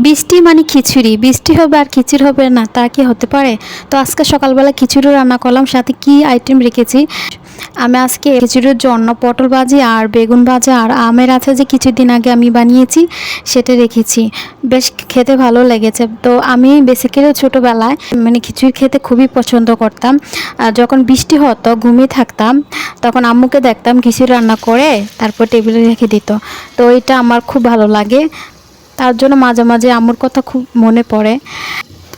বৃষ্টি মানে খিচুড়ি, বৃষ্টি হবে আর খিচুড়ি হবে না তা কি হতে পারে? তো আজকে সকালবেলা খিচুড়ি রান্না করলাম, সাথে কি আইটেম রেখেছি। আমি আজকে খিচুড়ির জন্য পটল ভাজি আর বেগুন ভাজা আর আমের আছে যে কিছুদিন আগে আমি বানিয়েছি সেটা রেখেছি। বেশ খেতে ভালো লেগেছে। তো আমি বেসিক্যালি ছোটোবেলায় মানে খিচুড়ি খেতে খুবই পছন্দ করতাম। আর যখন বৃষ্টি হতো ঘুমিয়ে থাকতাম, তখন আম্মুকে দেখতাম খিচুড়ি রান্না করে তারপর টেবিলে রেখে দিত। তো এটা আমার খুব ভালো লাগে, তার জন্য মাঝে মাঝে আম্মুর কথা খুব মনে পড়ে।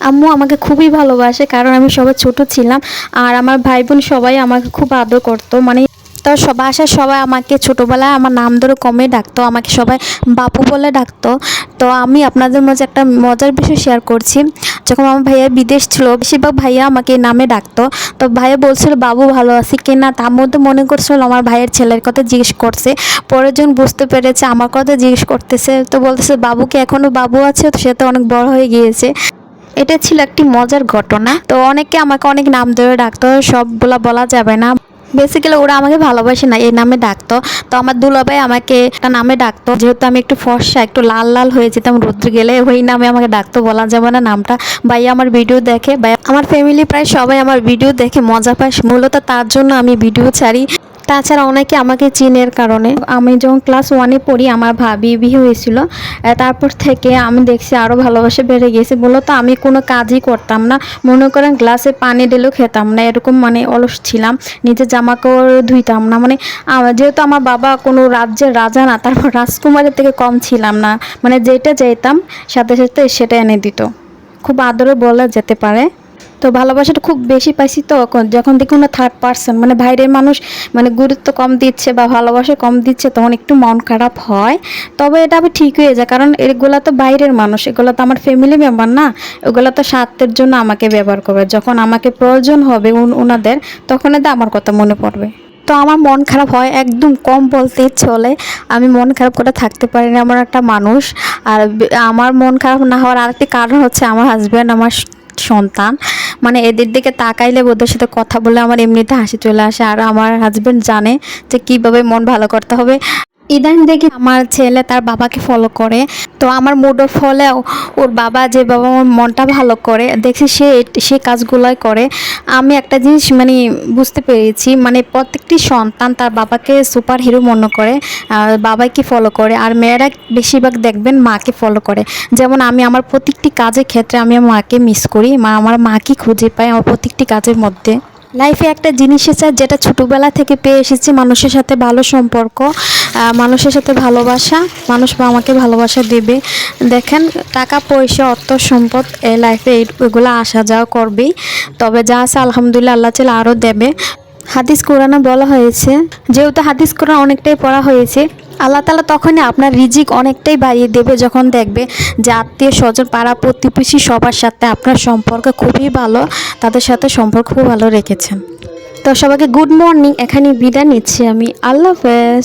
আম্মু আমাকে খুবই ভালোবাসে, কারণ আমি সবাই ছোট ছিলাম আর আমার ভাই বোন সবাই আমাকে খুব আদর করতো। মানে তো বাসায় সবাই আমাকে ছোটোবেলায় আমার নাম ধরে কমে ডাকতো, আমাকে সবাই বাপু বলে ডাকতো। তো আমি আপনাদের মাঝে একটা মজার বিষয় শেয়ার করছি। যখন আমার ভাইয়া বিদেশ ছিল, বেশিরভাগ ভাইয়া আমাকে এই নামে ডাকতো। তো ভাইয়া বলছিল বাবু ভালো আছি কিনা, তার মধ্যে মনে করছিল আমার ভাইয়ের ছেলের কথা জিজ্ঞেস করছে। পরে যখন বুঝতে পেরেছে আমার কথা জিজ্ঞেস করতেছে, তো বলতেছে বাবুকে এখনও বাবু আছে, তো সে তো অনেক বড় হয়ে গিয়েছে। এটা ছিল একটি মজার ঘটনা। তো অনেকে আমাকে অনেক নাম ধরে ডাকতো, সবগুলা বলা যাবে না। বেসিক্যালি ওরা আমাকে ভালোবাসে না, এই নামে ডাকতো। তো আমার দুলাভাই আমাকে একটা নামে ডাকতো, যেহেতু আমি একটু ফর্সা একটু লাল লাল হয়ে যেতাম রৌদ্রে গেলে, ওই নামে আমাকে ডাকতো, বলা যাবে না নামটা। ভাইয়া আমার ভিডিও দেখে, ভাই আমার ফ্যামিলি প্রায় সবাই আমার ভিডিও দেখে মজা পায়, মূলত তার জন্য আমি ভিডিও ছাড়ি। তাছাড়া অনেকে আমাকে চিনের কারণে। আমি যখন ক্লাস 1-এ পড়ি আমার ভাবি বিয়ে হয়েছিল, তারপর থেকে আমি দেখছি আরও ভালোবাসা বেড়ে গেছে। মূলত আমি কোনো কাজই করতাম না, মনে করেন গ্লাসে পানি দিলেও খেতাম না, এরকম মানে অলস ছিলাম। নিজের জামা কাপড় ধুইতাম না। মানে যেহেতু আমার বাবা কোনো রাজ্যের রাজা না, তারপর রাজকুমারের থেকে কম ছিলাম না। মানে যেটা চাইতাম সাথে সাথে সেটা এনে দিত, খুব আদরে বলা যেতে পারে। তো ভালোবাসাটা খুব বেশি পাইছি। তো যখন দেখুন না থার্ড পার্সন মানে বাইরের মানুষ মানে গুরুত্ব কম দিচ্ছে বা ভালোবাসা কম দিচ্ছে, তখন একটু মন খারাপ হয়। তবে এটা আবার ঠিক হয়ে যায়, কারণ এগুলো তো বাইরের মানুষ, এগুলো তো আমার ফ্যামিলি মেম্বার না। এগুলো তো স্বার্থের জন্য আমাকে ব্যবহার করবে, যখন আমাকে প্রয়োজন হবে ওনাদের, তখন এদের আমার কথা মনে পড়বে। তো আমার মন খারাপ হয়, একদম কম বলতে চলে। আমি মন খারাপ করে থাকতে পারি না, এমন একটা মানুষ। আর আমার মন খারাপ না হওয়ার আরেকটি কারণ হচ্ছে আমার হাজব্যান্ড, আমার সন্তান। মানে এদের দিকে তাকাইলে ওদের সাথে কথা বলে আমার এমনিতে হাসি চলে আসে। আর আমার হাজব্যান্ড জানে যে কীভাবে মন ভালো করতে হবে। ইদানিং দেখি আমার ছেলে তার বাবাকে ফলো করে, তো আমার মুড অফ হলে ওর বাবা যে বাবা আমার মনটা ভালো করে দেখছি সে কাজগুলোই করে। আমি একটা জিনিস মানে বুঝতে পেরেছি, মানে প্রত্যেকটি সন্তান তার বাবাকে সুপার হিরো মনে করে, আর বাবাকে ফলো করে। আর মেয়েরা বেশিরভাগ দেখবেন মাকে ফলো করে। যেমন আমি আমার প্রত্যেকটি কাজের ক্ষেত্রে আমি আমার মাকে মিস করি, আমার মাকে খুঁজে পাই আমার প্রত্যেকটি কাজের মধ্যে। লাইফে একটা জিনিস আছে যেটা ছোটোবেলা থেকে পেয়ে এসেছি, মানুষের সাথে ভালো সম্পর্ক, মানুষের সাথে ভালোবাসা, মানুষ আমাকে ভালোবাসা দেবে। দেখেন টাকা পয়সা অর্থ সম্পদ এই লাইফে এগুলো আসা যাওয়া করবেই, তবে যা আছে আলহামদুলিল্লাহ আল্লাহ চাইলে আরও দেবে। হাদিস কোরআনে বলা হয়েছে, যেহেতু হাদিস কোরআন অনেকটাই পড়া হয়েছে, আল্লাহ তাআলা তখনই আপনার রিজিক অনেকটাই বাড়িয়ে দেবে যখন দেখবে যে আত্মীয় স্বজন পাড়া প্রতিবেশী সবার সাথে আপনার সম্পর্ক খুবই ভালো, তাদের সাথে সম্পর্ক খুব ভালো রেখেছেন। তো সবাইকে গুড মর্নিং, এখানে বিদায় নিচ্ছি আমি। আল্লাহ হাফেজ।